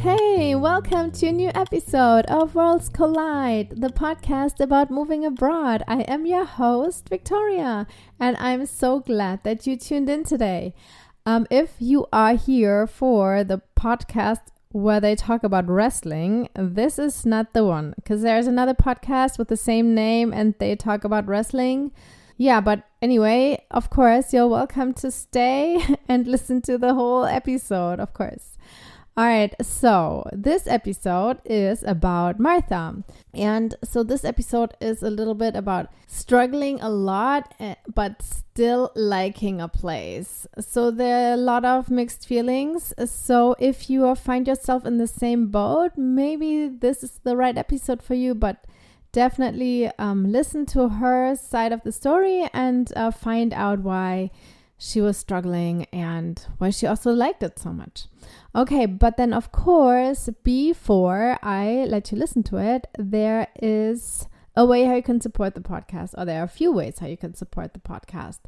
Hey, welcome to a new episode of Worlds Collide, the podcast about moving abroad. I am your host, Viktoria, and I'm so glad that you tuned in today. If you are here for the podcast where they talk about wrestling, this is not the one, because there's another podcast with the same name and they talk about wrestling. Yeah, but anyway, of course, you're welcome to stay and listen to the whole episode, of course. All right, so this episode is about Martha. And so this episode is a little bit about struggling a lot, but still liking a place. So there are a lot of mixed feelings. So if you find yourself in the same boat, maybe this is the right episode for you, but definitely listen to her side of the story and find out why she was struggling and why she also liked it so much. Okay, but then of course, before I let you listen to it, there is a way how you can support the podcast, or there are a few ways how you can support the podcast.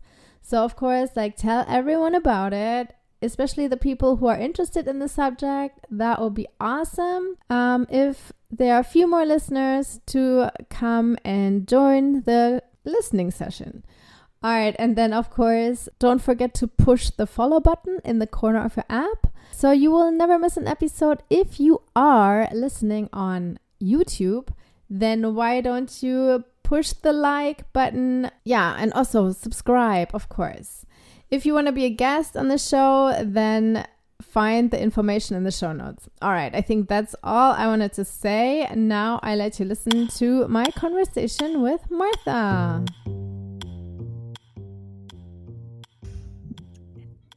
So of course, tell everyone about it, especially the people who are interested in the subject. That will be awesome. If there are a few more listeners to come and join the listening session. All right, and then of course, don't forget to push the follow button in the corner of your app so you will never miss an episode. If you are listening on YouTube, then why don't you push the like button? Yeah, and also subscribe, of course. If you want to be a guest on the show, then find the information in the show notes. All right, I think that's all I wanted to say. Now I let you listen to my conversation with Martha.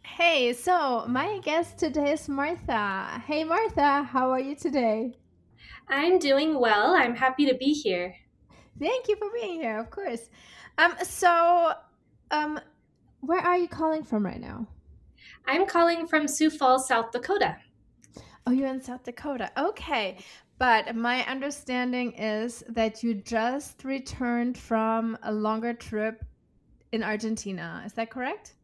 Hey, so my guest today is Martha. Hey, Martha, how are you today? I'm doing well. I'm happy to be here. Thank you for being here, of course. So, where are you calling from right now? I'm calling from Sioux Falls, South Dakota. Oh, you're in South Dakota. Okay. But my understanding is that you just returned from a longer trip in Argentina. Is that correct?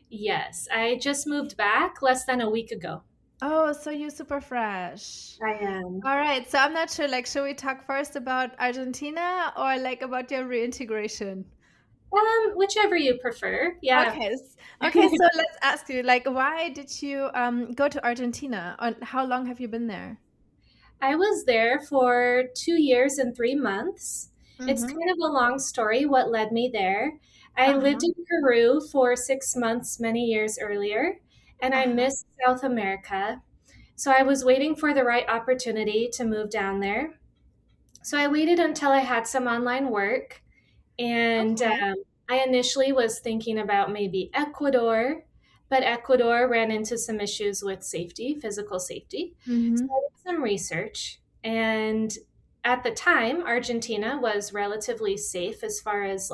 Yes, I just moved back less than a week ago. Oh, so you're super fresh. I am. All right. So I'm not sure, should we talk first about Argentina or about your reintegration? Whichever you prefer. Yeah. Okay. So let's ask you, why did you go to Argentina? And how long have you been there? I was there for 2 years and 3 months. It's Mm-hmm. kind of a long story what led me there. I lived in Peru for 6 months many years earlier, and I missed South America. So I was waiting for the right opportunity to move down there. So I waited until I had some online work, and Okay. I initially was thinking about maybe Ecuador, but Ecuador ran into some issues with safety, physical safety. So Mm-hmm. I did some research, and at the time, Argentina was relatively safe as far as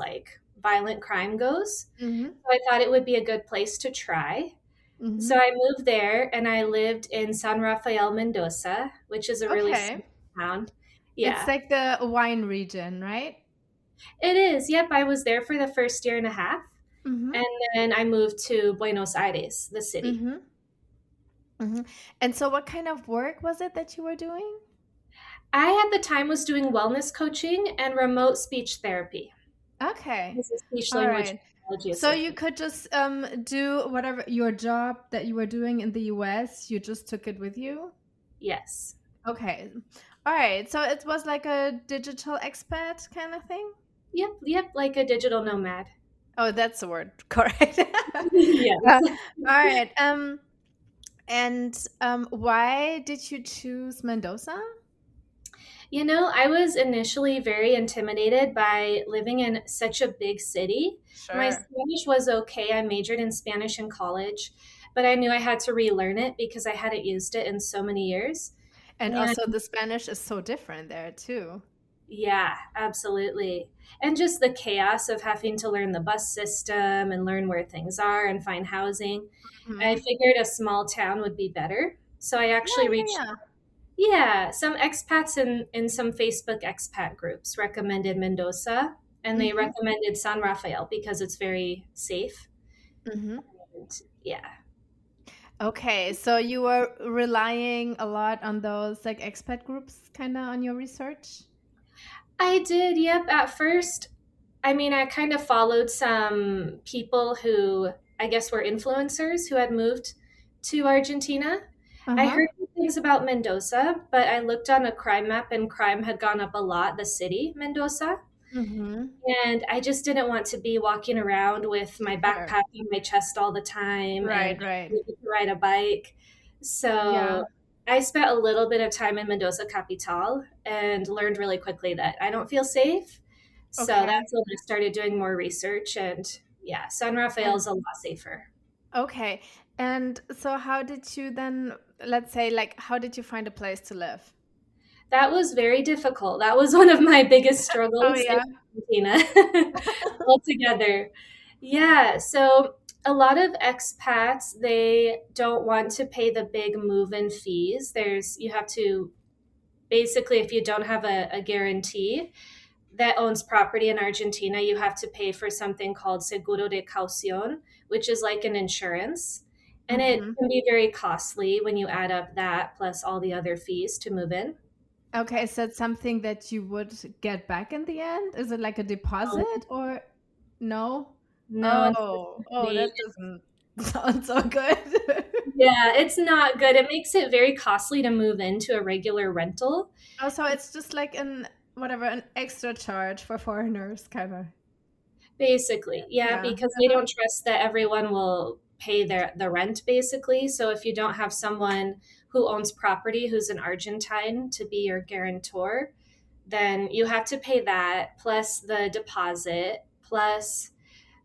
violent crime goes. Mm-hmm. So I thought it would be a good place to try. Mm-hmm. So I moved there and I lived in San Rafael, Mendoza, which is a really Okay. small town. It's Yeah, like the wine region, right? it is. Yep, I was there for the first year and a half. Mm-hmm. And then I moved to Buenos Aires, the city. Mm-hmm. Mm-hmm. And so what kind of work was it that you were doing? I, at the time, was doing wellness coaching and remote speech therapy. Okay. This is speech All language right. technology So you assistant. could just do whatever your job that you were doing in the US, you just took it with you? Yes. Okay. All right. So it was like a digital expat kind of thing? Yep, like a digital nomad. Oh, that's the word. Correct. Yes. All right. And why did you choose Mendoza? I was initially very intimidated by living in such a big city. My Sure. Spanish was okay. I majored in Spanish in college, but I knew I had to relearn it because I hadn't used it in so many years. And And also the Spanish is so different there too. yeah, absolutely. And just the chaos of having to learn the bus system and learn where things are and find housing. I Hmm. figured a small town would be better. So I Yeah, actually yeah, reached, yeah. yeah, some expats in some Facebook expat groups recommended Mendoza, and they Hmm. recommended San Rafael because it's very safe. Hmm. And yeah. Okay, so you were relying a lot on those like expat groups kind of on your research? I did, yep. At first, I mean, I kind of followed some people who I guess were influencers who had moved to Argentina. I Uh-huh. heard things about Mendoza, but I looked on a crime map and crime had gone up a lot, the city, Mendoza. Mm-hmm. And I just didn't want to be walking around with my Sure. backpack on my chest all the time and Right, right. not able to ride a bike. So Yeah. I spent a little bit of time in Mendoza Capital and learned really quickly that I don't feel safe. So Okay. that's when I started doing more research. And yeah, San Rafael's And a lot safer. okay. And so how did you then, let's say, like, how did you find a place to live? That was very difficult. That was one of my biggest Oh struggles in yeah. Argentina altogether. Yeah, so a lot of expats, they don't want to pay the big move-in fees. You have to basically, if you don't have a guarantee that owns property in Argentina, you have to pay for something called Seguro de Calcion, which is like an insurance. And it Mm-hmm. can be very costly when you add up that plus all the other fees to move in. Okay, so it's something that you would get back in the end? Is it like a deposit or no? No, Oh, unfortunately. that doesn't sound so good. Yeah, it's not good. It makes it very costly to move into a regular rental. Oh, so it's just like an whatever, an extra charge for foreigners, kind of. Basically, yeah, Yeah. because they Uh-huh. don't trust that everyone will pay the rent basically. So if you don't have someone who owns property who's an Argentine to be your guarantor, then you have to pay that plus the deposit plus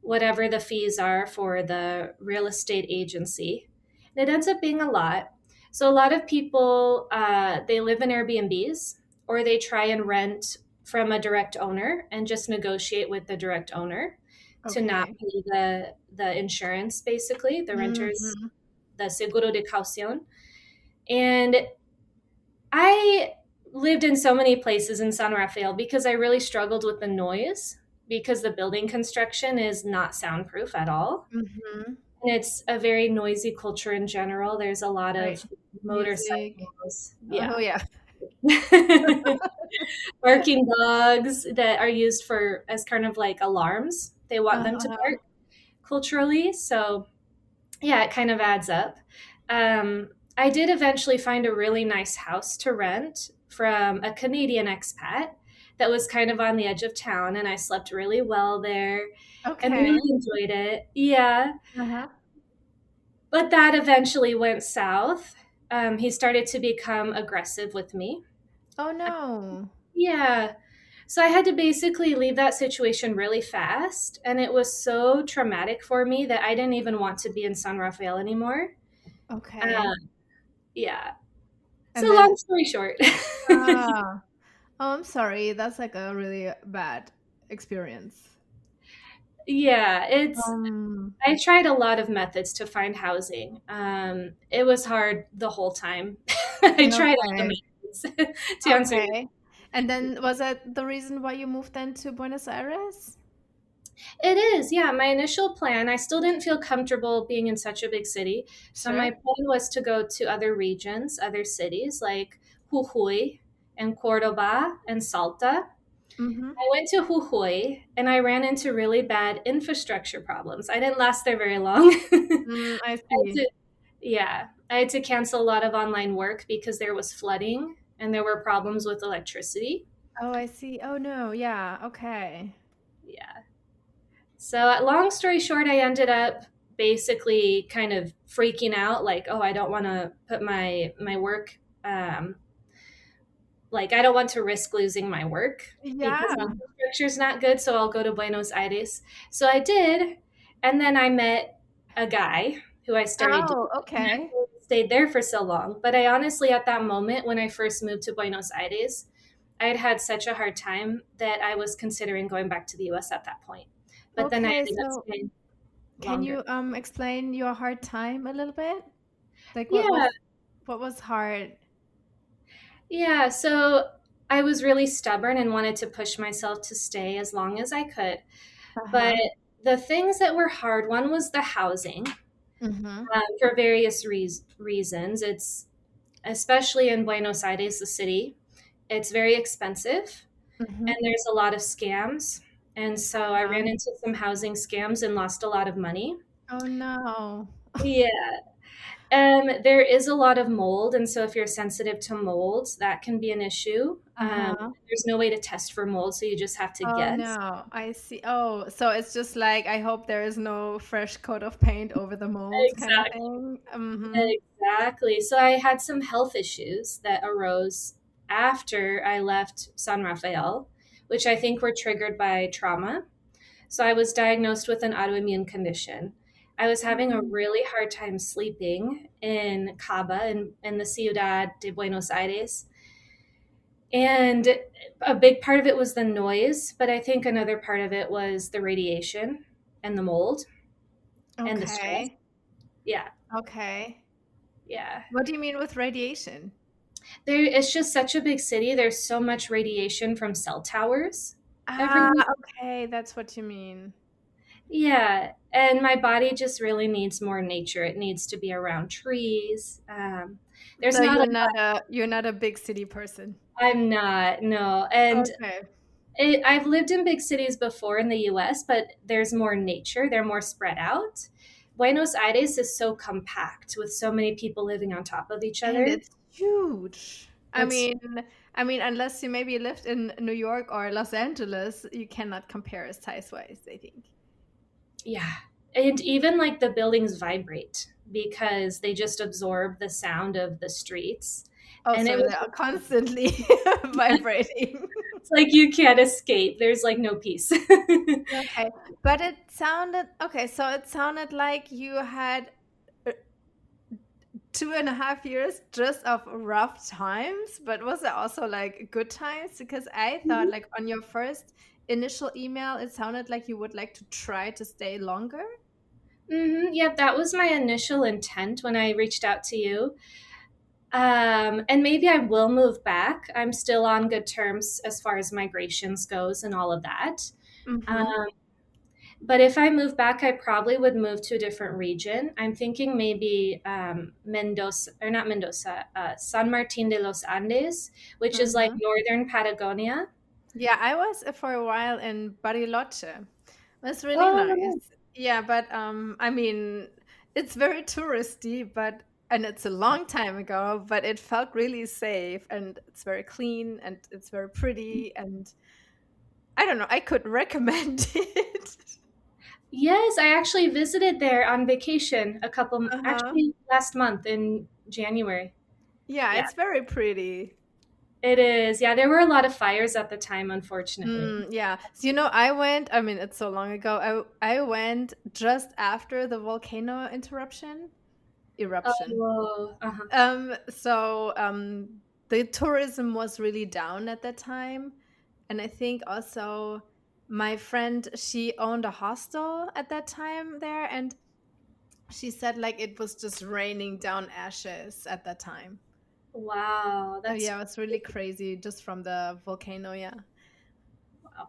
whatever the fees are for the real estate agency. And it ends up being a lot. So a lot of people they live in Airbnbs or they try and rent from a direct owner and just negotiate with the direct owner to not Okay. pay the insurance, basically the renters, Hmm. the Seguro de Calcion. And I lived in so many places in San Rafael because I really struggled with the noise because the building construction is not soundproof at all. Hmm. And it's a very noisy culture in general. There's a lot Right. of Music. motorcycles. Oh Yeah. yeah. Barking dogs that are used for as kind of like alarms. They want them to Uh-huh. bark culturally. So yeah, it kind of adds up. I did eventually find a really nice house to rent from a Canadian expat that was kind of on the edge of town, and I slept really well there and Okay. really enjoyed it. Yeah, Uh-huh. but that eventually went south. He started to become aggressive with me. Oh no. Yeah. So I had to basically leave that situation really fast. And it was so traumatic for me that I didn't even want to be in San Rafael anymore. Okay. Uh, yeah. And So then long story short. ah, oh, I'm sorry. That's like a really bad experience. Yeah, Um, I tried a lot of methods to find housing. It was hard the whole time. I tried all okay. the methods to answer your. Okay. And then was that the reason why you moved then to Buenos Aires? It is, yeah. My initial plan, I still didn't feel comfortable being in such a big city. So my Sure. plan was to go to other regions, other cities like Jujuy and Cordoba and Salta. Mm-hmm. I went to Jujuy and I ran into really bad infrastructure problems. I didn't last there very long. Mm, I I had see. to, yeah, I had to cancel a lot of online work because there was flooding and there were problems with electricity. Oh, I see. Oh no. Yeah. Okay. Yeah. So, long story short, I ended up basically kind of freaking out like, oh, I don't want to put my work like I don't want to risk losing my work because the Yeah. infrastructure is not good, so I'll go to Buenos Aires. So I did, and then I met a guy who I started dating, Oh, and okay. I stayed there for so long. But I honestly, at that moment when I first moved to Buenos Aires, I had had such a hard time that I was considering going back to the U.S. at that point. But then I Okay. ended up So staying can longer. you explain your hard time a little bit? Like Yeah, what was hard? yeah. So I was really stubborn and wanted to push myself to stay as long as I could. But Uh-huh. the things that were hard, one was the housing. Mm-hmm. for various reasons. It's especially in Buenos Aires, the city, it's very expensive Mm-hmm. and there's a lot of scams. And so I Uh-huh. ran into some housing scams and lost a lot of money. Oh no. Yeah. There is a lot of mold, and so if you're sensitive to mold, that can be an issue. Uh-huh. There's no way to test for mold, so you just have to Oh guess. no, I see. Oh, so it's just like I hope there is no fresh coat of paint over the mold kind of Exactly. thing. Mm-hmm. Exactly. So I had some health issues that arose after I left San Rafael, which I think were triggered by trauma. So I was diagnosed with an autoimmune condition. I was having a Mm. really hard time sleeping in Caba, in the Ciudad de Buenos Aires. And a big part of it was the noise, but I think another part of it was the radiation and the mold and the stress. Okay. Yeah, Okay. yeah. What do you mean with radiation? It's just such a big city. There's so much radiation from cell towers Ah, everywhere. okay, that's what you mean. Yeah, and my body just really needs more nature. It needs to be around trees. There's So not a you're not a big city person. I'm not, no. And Okay. I've lived in big cities before in the US, but there's more nature. They're more spread out. Buenos Aires is so compact with so many people living on top of each And other. it's huge. I It's, mean, unless you maybe lived in New York or Los Angeles, you cannot compare size-wise, I think. yeah. And even like the buildings vibrate because they just absorb the sound of the streets. Oh, And it so was they are constantly vibrating. it's like you can't escape. There's like no peace. Okay. But it sounded okay, so it sounded like you had 2.5 years just of rough times, but was it also like good times? Because I thought like on your first initial email, it sounded like you would like to try to stay longer. Yep, that was my initial intent when I reached out to you. And maybe I will move back. I'm still on good terms as far as migrations goes and all of that. Mm-hmm. Um, but if I move back, I probably would move to a different region. I'm thinking maybe Mendoza, or not Mendoza, San Martin de los Andes, which is like Mm-hmm. northern Patagonia. Yeah, I was for a while in Bariloche. That's really Oh, nice. Yeah, but it's very touristy, but and it's a long time ago, but it felt really safe and it's very clean and it's very pretty and I don't know, I could recommend it. yes, I actually visited there on vacation Uh-huh. actually last month in January. Yeah, Yeah, it's very pretty. it is. Yeah, there were a lot of fires at the time, unfortunately. Yeah. So, I went, it's so long ago. I went just after the volcano eruption. Oh, uh-huh. So the tourism was really down at that time. And I think also my friend, she owned a hostel at that time there, and she said like it was just raining down ashes at that time. Wow, Oh that's yeah, it was really crazy just from the volcano, yeah. wow.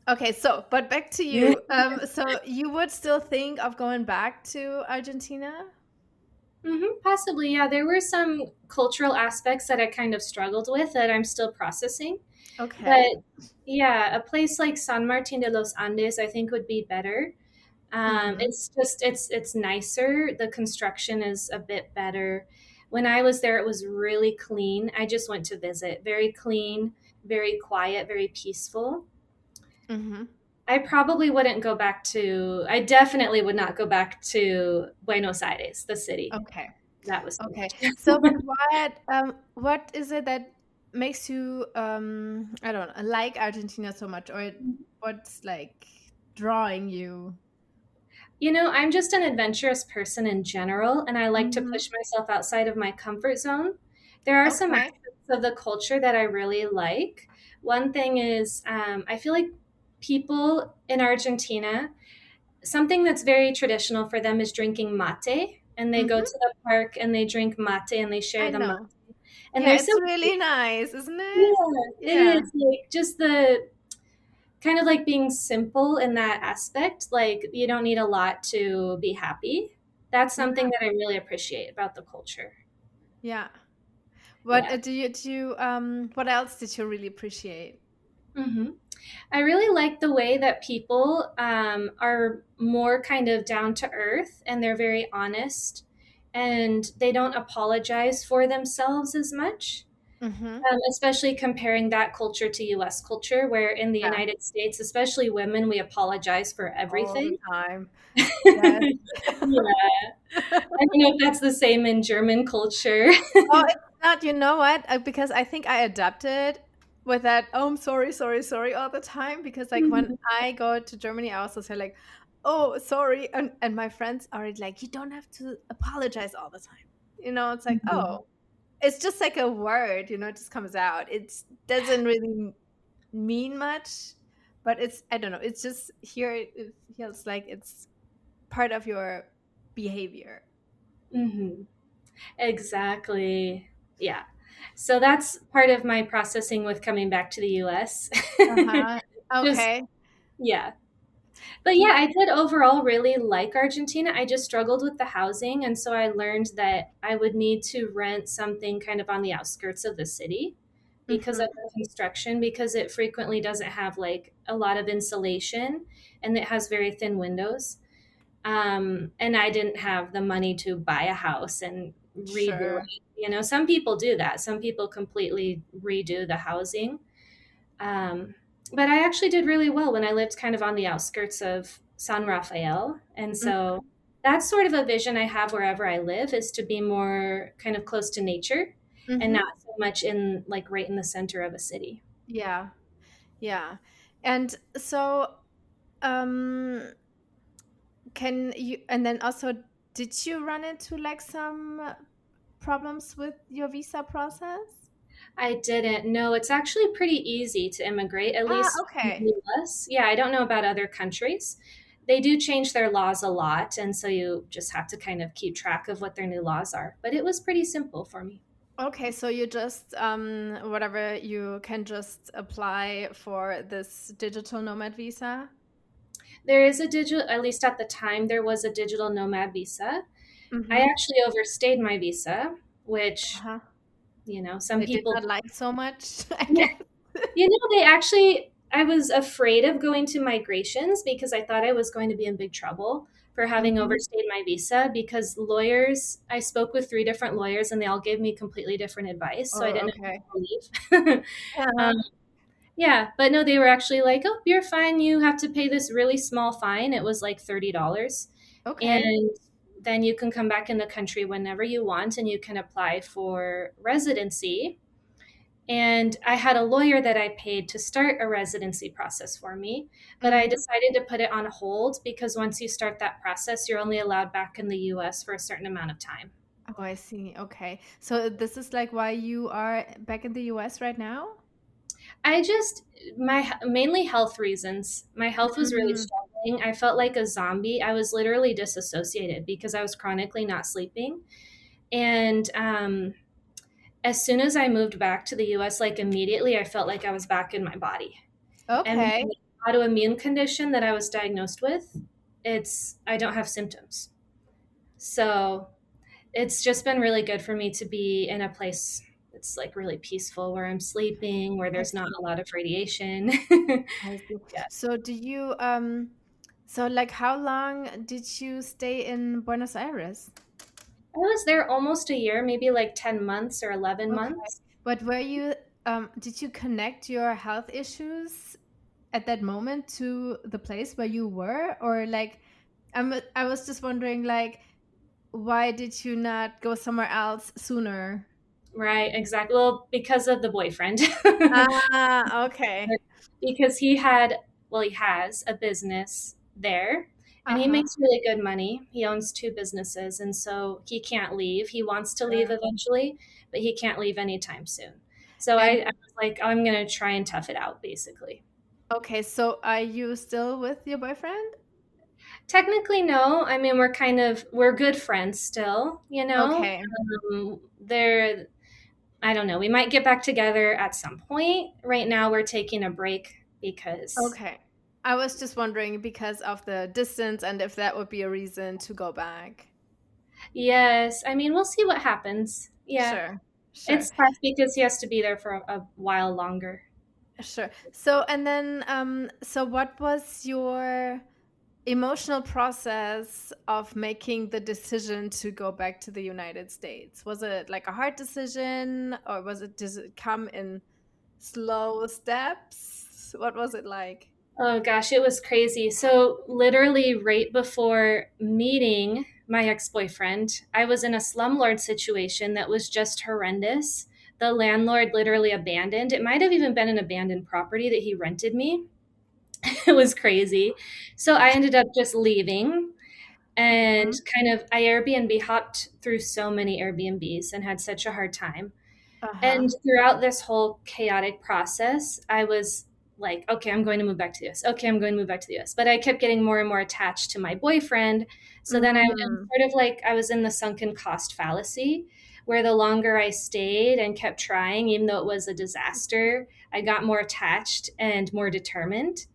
Okay, so but back to you. So you would still think of going back to Argentina? Possibly, yeah. There were some cultural aspects that I kind of struggled with that I'm still processing. But Okay. yeah, a place like San Martin de los Andes, I think would be better. Mm-hmm. It's nicer. The construction is a bit better. When I was there, it was really clean. I just went to visit. Very clean, very quiet, very peaceful. Mm-hmm. I probably wouldn't go back to, I definitely would not go back to Buenos Aires, the city. Okay. That was too Okay. much. So but what is it that makes you I don't know, like Argentina so much or what's like drawing you? I'm just an adventurous person in general, and I like to Mm-hmm. push myself outside of my comfort zone. There are some Okay. aspects of the culture that I really like. One thing is, I feel like people in Argentina, something that's very traditional for them is drinking mate, and they go Mm-hmm. to the park and they drink mate and they share I the mate. know. And Yeah, there's so, it's really nice, isn't it? yeah, it Yeah. is like just the kind of like being simple in that aspect. Like you don't need a lot to be happy. that's Yeah. something that I really appreciate about the culture. Yeah. What Yeah. what else did you really appreciate? hmm I really like the way that people are more kind of down to earth and they're very honest and they don't apologize for themselves as much. Mm-hmm. Especially comparing that culture to US culture, where in the Yeah. United States, especially women, we apologize for All the everything. time. Yes. Yeah. I don't know if that's the same in German culture. Oh, it's not. You know what? Because I think I adapted with that. Oh, I'm sorry, sorry, sorry all the time. Because like when Mhm. I go to Germany, I also say like, "Oh, sorry," and my friends are like, "You don't have to apologize all the time." It's like, Mhm. oh, it's just like a word. It just comes out. It doesn't really mean much, but it's I don't know. It's just here. It feels like it's part of your behavior. Mhm. Exactly. Yeah. So that's part of my processing with coming back to the US. Uh-huh. Just, Okay. yeah. But Do yeah, I did overall really like Argentina. I just struggled with the housing. And so I learned that I would need to rent something kind of on the outskirts of the city because of Mhm. the construction, because it frequently doesn't have like a lot of insulation and it has very thin windows. And I didn't have the money to buy a house and redo Sure. it. Some people do that. Some people completely redo the housing. Um, but I actually did really well when I lived kind of on the outskirts of San Rafael. And Mhm. so that's sort of a vision I have wherever I live is to be more kind of close to nature and Mhm. not so much in like right in the center of a city. Yeah. Yeah. And so, um, can you, and then also, did you run into like some problems with your visa process? I didn't. No, it's actually pretty easy to immigrate, at Ah, least in okay. the US. Yeah, I don't know about other countries. They do change their laws a lot, and so you just have to kind of keep track of what their new laws are. But it was pretty simple for me. Okay, so you just whatever you can just apply for this digital nomad visa. There is a digital, at least at the time, there was a digital nomad visa. I Mm-hmm. actually overstayed my visa, which, Uh-huh. some They did people, not like so much, I yeah, guess. they actually, I was afraid of going to migrations because I thought I was going to be in big trouble for having Mm-hmm. overstayed my visa because lawyers, I spoke with three different lawyers and they all gave me completely different advice. So I Oh, didn't know okay. who to believe. Uh-huh. um, yeah, but no, they were actually like, oh, you're fine. You have to pay this really small fine. It was like $30. Okay. And then you can come back in the country whenever you want and you can apply for residency. And I had a lawyer that I paid to start a residency process for me, but I Mm-hmm. decided to put it on hold because once you start that process, you're only allowed back in the US for a certain amount of time. Oh, I see. Okay. So this is like why you are back in the US right now? I just my mainly health reasons. My health was really Mm. struggling. I felt like a zombie. I was literally disassociated because I was chronically not sleeping. And as soon as I moved back to the US, like immediately, I felt like I was back in my body. And Okay. the autoimmune condition that I was diagnosed with, I don't have symptoms. So it's just been really good for me to be in a place that's like really peaceful where I'm sleeping, where I there's not see. a lot of radiation. I see. Yeah. So do you so like how long did you stay in Buenos Aires? I was there almost a year, maybe like 10 months or 11 Okay. months. But were you did you connect your health issues at that moment to the place where you were, or like I was just wondering like why did you not go somewhere else sooner? Right, exactly. Well, because of the boyfriend. Ah, okay. Because he has a business there and he Uh-huh. makes really good money. He owns two businesses and so he can't leave. He wants to leave Sure. eventually, but he can't leave anytime soon. So And I was like, I'm going to try and tough it out, basically. okay, so are you still with your boyfriend? Technically, no. I mean, we're good friends still, you know? Okay. They're, I don't know. We might get back together at some point. Right now, we're taking a break because Okay. I was just wondering because of the distance and if that would be a reason to go back. Yes. I mean, we'll see what happens. Yeah. Sure, sure, It's tough because he has to be there for a while longer. sure. So, and then, so what was your emotional process of making the decision to go back to the United States? Was it like a hard decision, or does it come in slow steps? What was it like? Oh gosh, it was crazy. So, literally, right before meeting my ex boyfriend, I was in a slumlord situation that was just horrendous. The landlord literally abandoned. It might have even been an abandoned property that he rented me. It was crazy. So, I ended up just leaving and Mhm. kind of I Airbnb hopped through so many Airbnbs and had such a hard time. Uh-huh. And throughout this whole chaotic process, I was like, okay, I'm going to move back to the US. Okay, I'm going to move back to the US. But I kept getting more and more attached to my boyfriend. So then I'm Mm. sort of like, I was in the sunken cost fallacy, where the longer I stayed and kept trying, even though it was a disaster, I got more attached and more determined.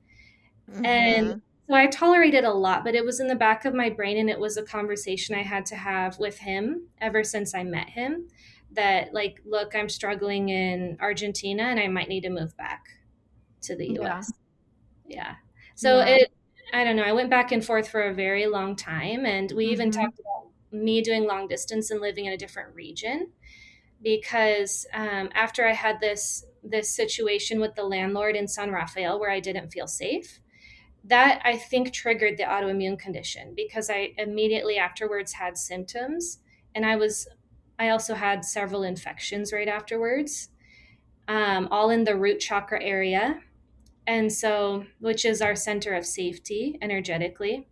And Mhm. so I tolerated a lot, but it was in the back of my brain, and it was a conversation I had to have with him ever since I met him that, like, look, I'm struggling in Argentina and I might need to move back to the Yeah. US. Yeah. So Yeah. I don't know, I went back and forth for a very long time. And we even Mhm. talked about me doing long distance and living in a different region because after I had this situation with the landlord in San Rafael where I didn't feel safe, that I think triggered the autoimmune condition because I immediately afterwards had symptoms, and I also had several infections right afterwards, all in the root chakra area, and so which is our center of safety energetically.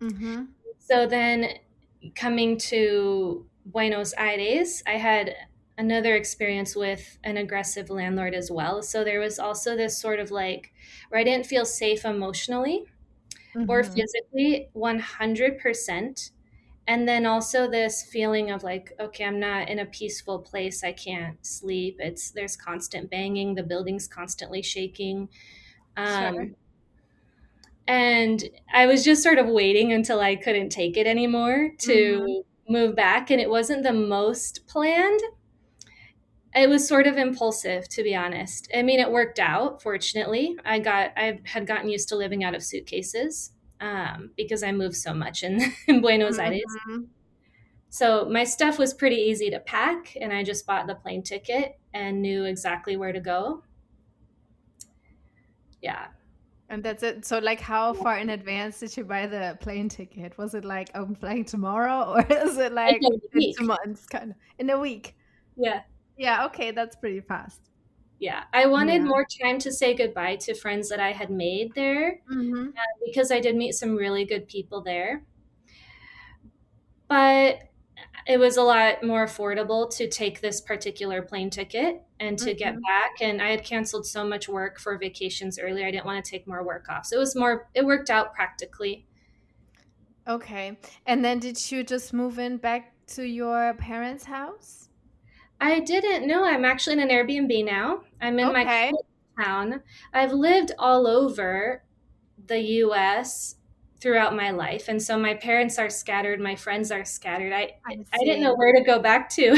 Mhm. So then coming to Buenos Aires, I had another experience with an aggressive landlord as well. So there was also this sort of like where I didn't feel safe emotionally or Mhm. physically 100%. And then also this feeling of like, okay, I'm not in a peaceful place. I can't sleep. There's constant banging. The building's constantly shaking. Sure. Um, and I was just sort of waiting until I couldn't take it anymore Mhm. to move back. And it wasn't the most planned. It was sort of impulsive, to be honest. I mean, it worked out. Fortunately, I had gotten used to living out of suitcases because I moved so much in, in Buenos Aires. Mhm. So my stuff was pretty easy to pack, and I just bought the plane ticket and knew exactly where to go. Yeah. And that's it. So, like, how far in advance did you buy the plane ticket? Was it like, I'm flying tomorrow, or is it Like like a in week. 2 months, kind of in a week? Yeah. Yeah. Okay, that's pretty fast. Yeah. I wanted Yeah. more time to say goodbye to friends that I had made there Mhm. because I did meet some really good people there. But it was a lot more affordable to take this particular plane ticket and to get Mhm. back. And I had canceled so much work for vacations earlier. I didn't want to take more work off. So it worked out practically. Okay. And then did you just move in back to your parents' house? I didn't know. I'm actually in an Airbnb now. I'm in my Okay. town. I've lived all over the US throughout my life. And so my parents are scattered, my friends are scattered. I I didn't see. know where to go back to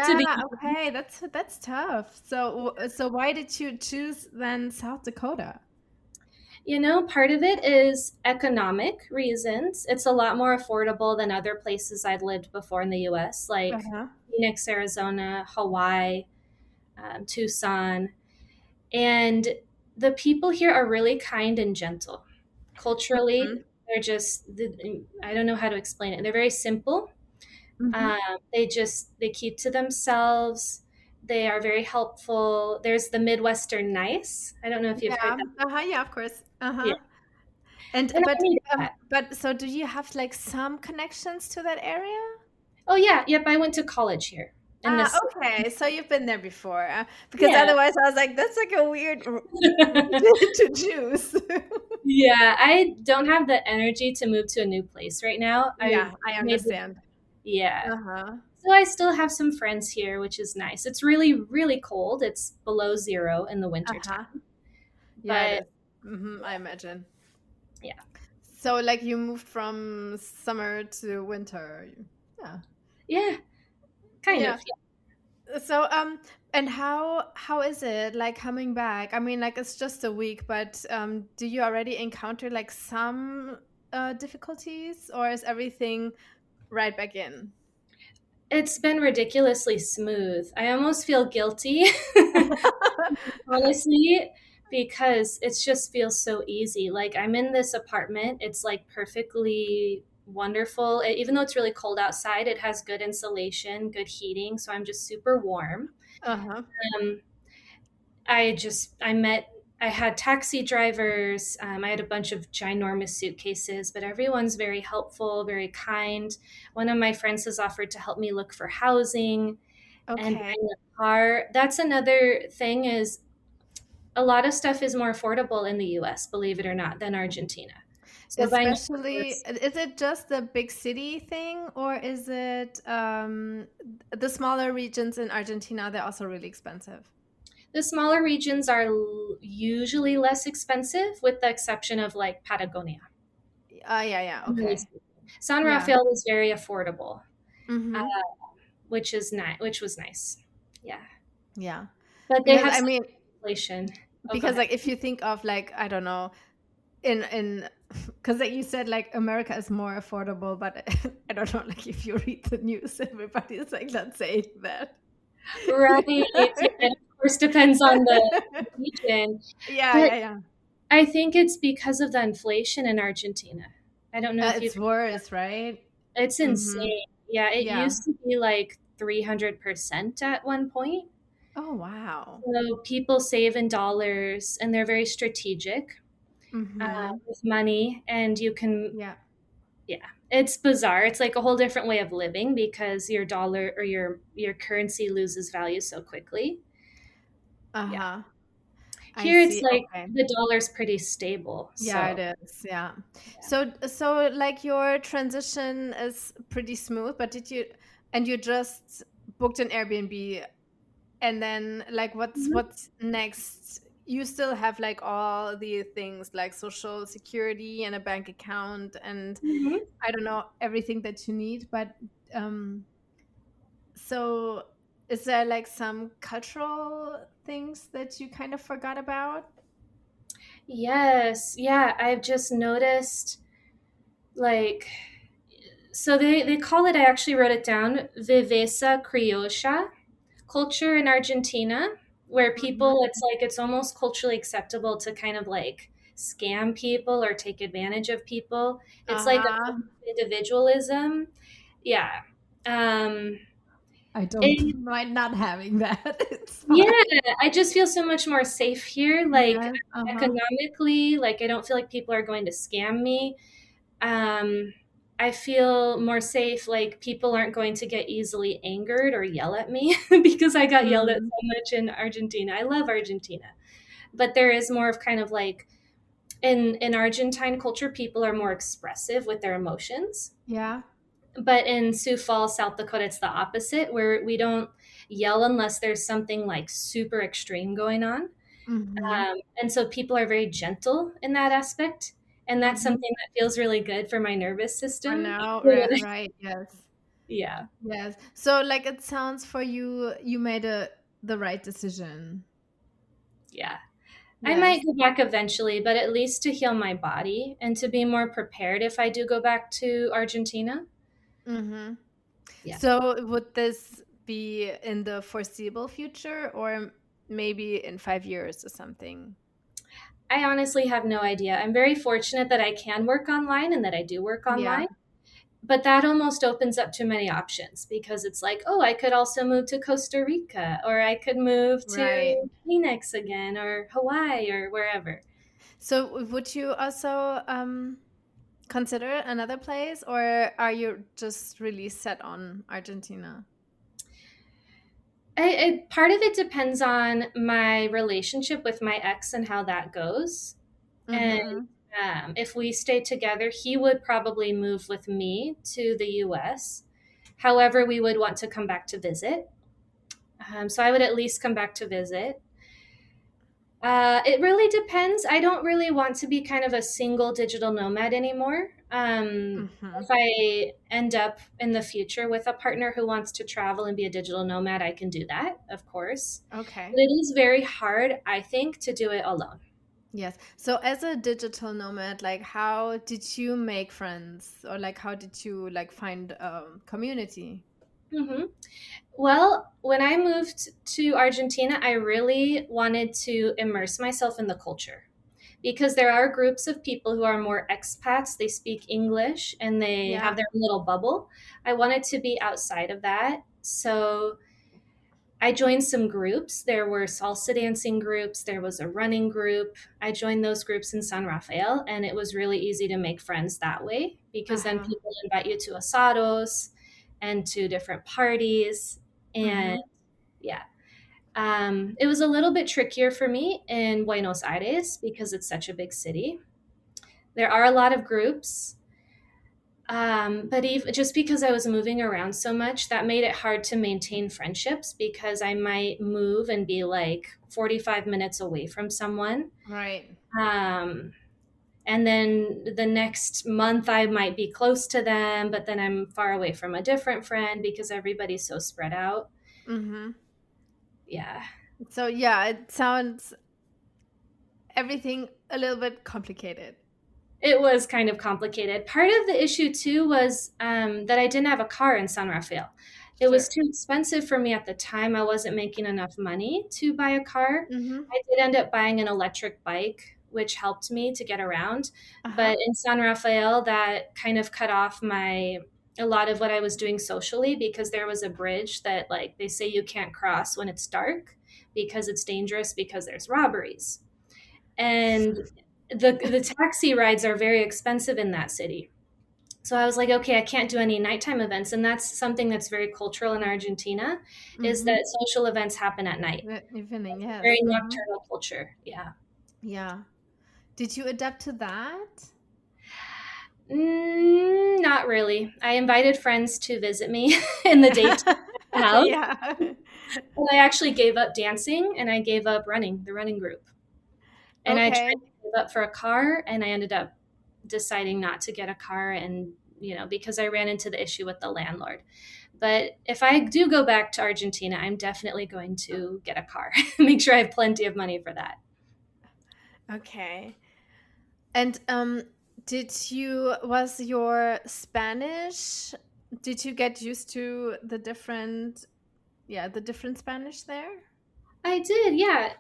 to be. Yeah, okay. That's tough. So why did you choose then South Dakota? You know, part of it is economic reasons. It's a lot more affordable than other places I'd lived before in the US, like Uh-huh. Phoenix, Arizona, Hawaii, Tucson. And the people here are really kind and gentle. Culturally, Mhm. they're just, I don't know how to explain it. They're very simple. Mhm. They keep to themselves. They are very helpful. There's the Midwestern nice. I don't know if you've heard Yeah. that. Uh-huh, yeah, of course. Yeah. Uh-huh. And And I need that. but so do you have like some connections to that area? Oh yeah, yep. I went to college here in Ah, this. okay. So you've been there before. Because Yeah, otherwise I was like, that's like a weird region to choose. yeah. I don't have the energy to move to a new place right now. Yeah, I've I made the, understand. yeah. Uh-huh. So I still have some friends here, which is nice. It's really, really cold. It's below zero in the wintertime. Uh-huh. Yeah, it But is. I imagine. yeah. So like you moved from summer to winter. Yeah. Yeah, kind Yeah. of. So and how is it like coming back? I mean, like it's just a week, but do you already encounter like some difficulties, or is everything right back in? It's been ridiculously smooth. I almost feel guilty, honestly, because it just feels so easy. Like I'm in this apartment, it's like perfectly wonderful. Even though it's really cold outside, it has good insulation, good heating, so I'm just super warm. Uh-huh. Um, I had taxi drivers. I had a bunch of ginormous suitcases, but everyone's very helpful, very kind. One of my friends has offered to help me look for housing and Okay. buying a car. That's another thing is a lot of stuff is more affordable in the US, believe it or not, than Argentina. So buying a Especially, house, is it just the big city thing, or is it the smaller regions in Argentina? They're also really expensive. the smaller regions are usually less expensive, with the exception of like Patagonia. Yeah, yeah. Really Okay. speaking. San Yeah. Rafael was very affordable, uh, Mm-hmm. which was nice. Yeah, Yeah. but they Because have I some mean, inflation. Oh, go because ahead. like if you think of like, I don't know, in because like you said, like America is more affordable, but I don't know, like if you read the news, everybody is like not saying that. Right. Yeah, it of course depends on the region, Yeah, but yeah, yeah. I think it's because of the inflation in Argentina. I don't know if you've. It's worse, right? It's Mm-hmm. insane. Yeah, it Yeah. used to be like 300% at one point. Oh, wow. So people save in dollars and they're very strategic Mm-hmm. with money, and you can, Yeah. yeah, it's bizarre. It's like a whole different way of living because your dollar or your currency loses value so quickly. Yeah. Uh-huh. I Here it's see. like Okay. the dollar's pretty stable. Yeah, So, it is. Yeah. yeah. So like your transition is pretty smooth, but and you just booked an Airbnb, and then like Mhm. what's next? You still have like all the things like social security and a bank account and Mhm. I don't know, everything that you need, but so is there like some cultural things that you kind of forgot about? Yes. Yeah. I've just noticed like, so they call it, I actually wrote it down, viveza criolla culture in Argentina, where Mhm. people, it's like, it's almost culturally acceptable to kind of like scam people or take advantage of people. It's like a Uh-huh. individualism. Yeah. Um, I don't and mind not having that. It's yeah, fine. I just feel so much more safe here. Like Yes. Uh-huh. economically, like I don't feel like people are going to scam me. Um, I feel more safe. Like people aren't going to get easily angered or yell at me because I got yelled at Mm. so much in Argentina. I love Argentina, but there is more of kind of like in Argentine culture, people are more expressive with their emotions. Yeah. But in Sioux Falls, South Dakota, it's the opposite, where we don't yell unless there's something like super extreme going on. Mhm. And so people are very gentle in that aspect. And that's Mhm. something that feels really good for my nervous For system. now, right, yes. Yeah. Yes. So like it sounds for you you made the right decision. Yeah. I might Yes. go back eventually, but at least to heal my body and to be more prepared if I do go back to Argentina. Mhm. Yeah. So would this be in the foreseeable future or maybe in 5 years or something? I honestly have no idea. I'm very fortunate that I can work online and that I do work Yeah. online. But that almost opens up too many options because it's like, oh, I could also move to Costa Rica or I could move Right. to Phoenix again or Hawaii or wherever. So would you also consider another place, or are you just really set on Argentina? Part of it depends on my relationship with my ex and how that goes. And Mhm. if we stay together, he would probably move with me to the US. However, we would want to come back to visit. So I would at least come back to visit. It really depends. I don't really want to be kind of a single digital nomad anymore. Mm-hmm. If I end up in the future with a partner who wants to travel and be a digital nomad, I can do that, of course. Okay. But it is very hard, I think, to do it alone. Yes. So as a digital nomad, like how did you make friends or like how did you like find community? hmm Well, when I moved to Argentina, I really wanted to immerse myself in the culture because there are groups of people who are more expats. They speak English and they have Yeah. their little bubble. I wanted to be outside of that. So I joined some groups. There were salsa dancing groups, there was a running group. I joined those groups in San Rafael, and it was really easy to make friends that way because then Uh-huh. people invite you to asados and to different parties. And Mm-hmm. yeah, it was a little bit trickier for me in Buenos Aires because it's such a big city. There are a lot of groups, but even, just because I was moving around so much, that made it hard to maintain friendships because I might move and be like 45 minutes away from someone. Right. Um, and then the next month, I might be close to them, but then I'm far away from a different friend because everybody's so spread out. Mm-hmm. Yeah. So yeah, it sounds everything a little bit complicated. It was kind of complicated. Part of the issue too was that I didn't have a car in San Rafael. It was Sure. too expensive for me at the time. I wasn't making enough money to buy a car. Mm-hmm. I did end up buying an electric bike, which helped me to get around. Uh-huh. But in San Rafael, that kind of cut off a lot of what I was doing socially because there was a bridge that like they say you can't cross when it's dark because it's dangerous because there's robberies. And the taxi rides are very expensive in that city. So I was like, okay, I can't do any nighttime events, and that's something that's very cultural in Argentina, is Mm-hmm. that social events happen at night. The evening, It's a yes. very Mm-hmm. nocturnal culture. Yeah. Yeah. Did you adapt to that? Not really. I invited friends to visit me in the daytime at the house. Yeah. And I actually gave up dancing and I gave up running, the running group. And I tried Okay. to give up for a car, and I ended up deciding not to get a car, and because I ran into the issue with the landlord. But if I do go back to Argentina, I'm definitely going to get a car. Make sure I have plenty of money for that. Okay. And was your Spanish, did you get used to the different Spanish there? I did, yeah.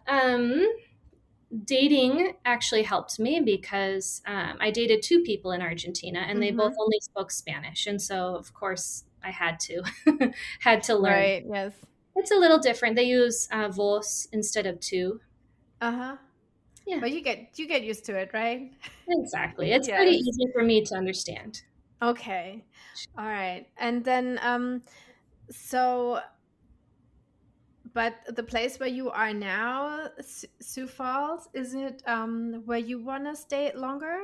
Dating actually helped me because I dated two people in Argentina, and they both Mm-hmm. only spoke Spanish, and so of course I had to had to learn. Right, yes. It's a little different. They use vos instead of tu. Uh-huh. Yeah, But you get used to it, right? exactly. It's pretty Yes. easy for me to understand. Okay. All right. And then so but the place where you are now, Sioux Falls, is it where you want to stay longer?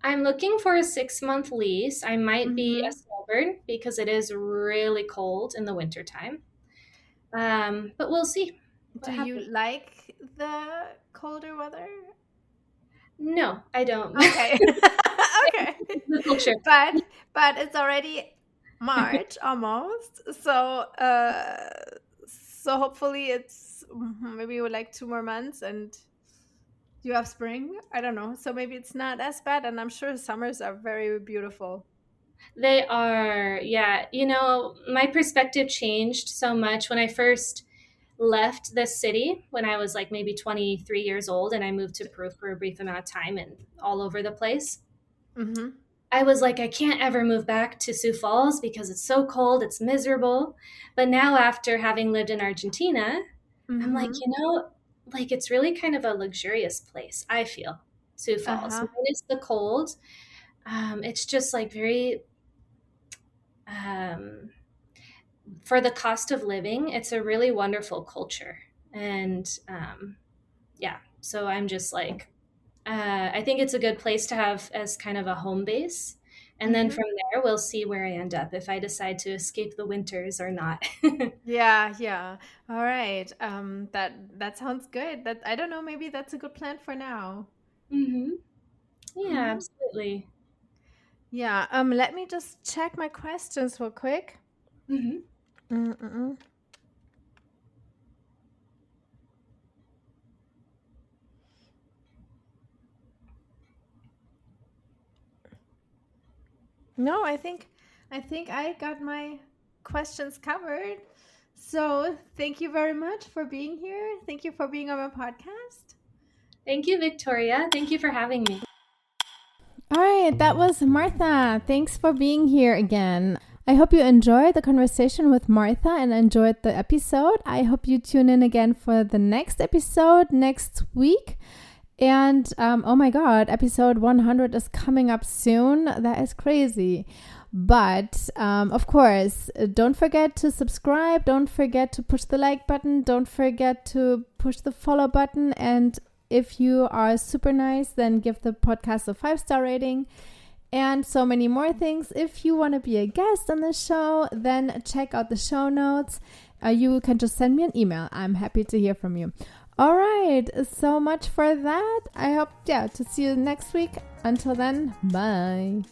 I'm looking for a 6-month lease. I might be a Mm-hmm. snowbird because it is really cold in the wintertime. But we'll see Do what you happens. like the colder weather? No, I don't. Okay. Okay. The culture. But it's already March almost. So hopefully it's maybe like 2 more months and you have spring. I don't know. So maybe it's not as bad, and I'm sure summers are very beautiful. They are, yeah. My perspective changed so much when I first left this city when I was like maybe 23 years old and I moved to Peru for a brief amount of time and all over the place. Mm-hmm. I was like, I can't ever move back to Sioux Falls because it's so cold, it's miserable. But now, after having lived in Argentina, I'm like, Mm-hmm. like it's really kind of a luxurious place, I feel, Sioux Falls. Uh-huh. Minus the cold, it's just like very, um, for the cost of living, it's a really wonderful culture. And yeah, so I'm just like, I think it's a good place to have as kind of a home base. And then Mm-hmm. from there, we'll see where I end up if I decide to escape the winters or not. Yeah, yeah. All right. That sounds good. That I don't know, maybe that's a good plan for now. hmm Yeah, Mm-hmm. absolutely. Yeah, let me just check my questions real quick. Mm-mm. No, I think I got my questions covered. So, thank you very much for being here. Thank you for being on my podcast. Thank you, Victoria. Thank you for having me. All right, that was Martha. Thanks for being here again. I hope you enjoyed the conversation with Martha and enjoyed the episode. I hope you tune in again for the next episode next week. And oh my God, episode 100 is coming up soon. That is crazy. But of course, don't forget to subscribe. Don't forget to push the like button. Don't forget to push the follow button. And if you are super nice, then give the podcast a 5-star rating. And so many more things. If you want to be a guest on the show, then check out the show notes. You can just send me an email. I'm happy to hear from you. All right, so much for that. I hope, to see you next week. Until then, bye.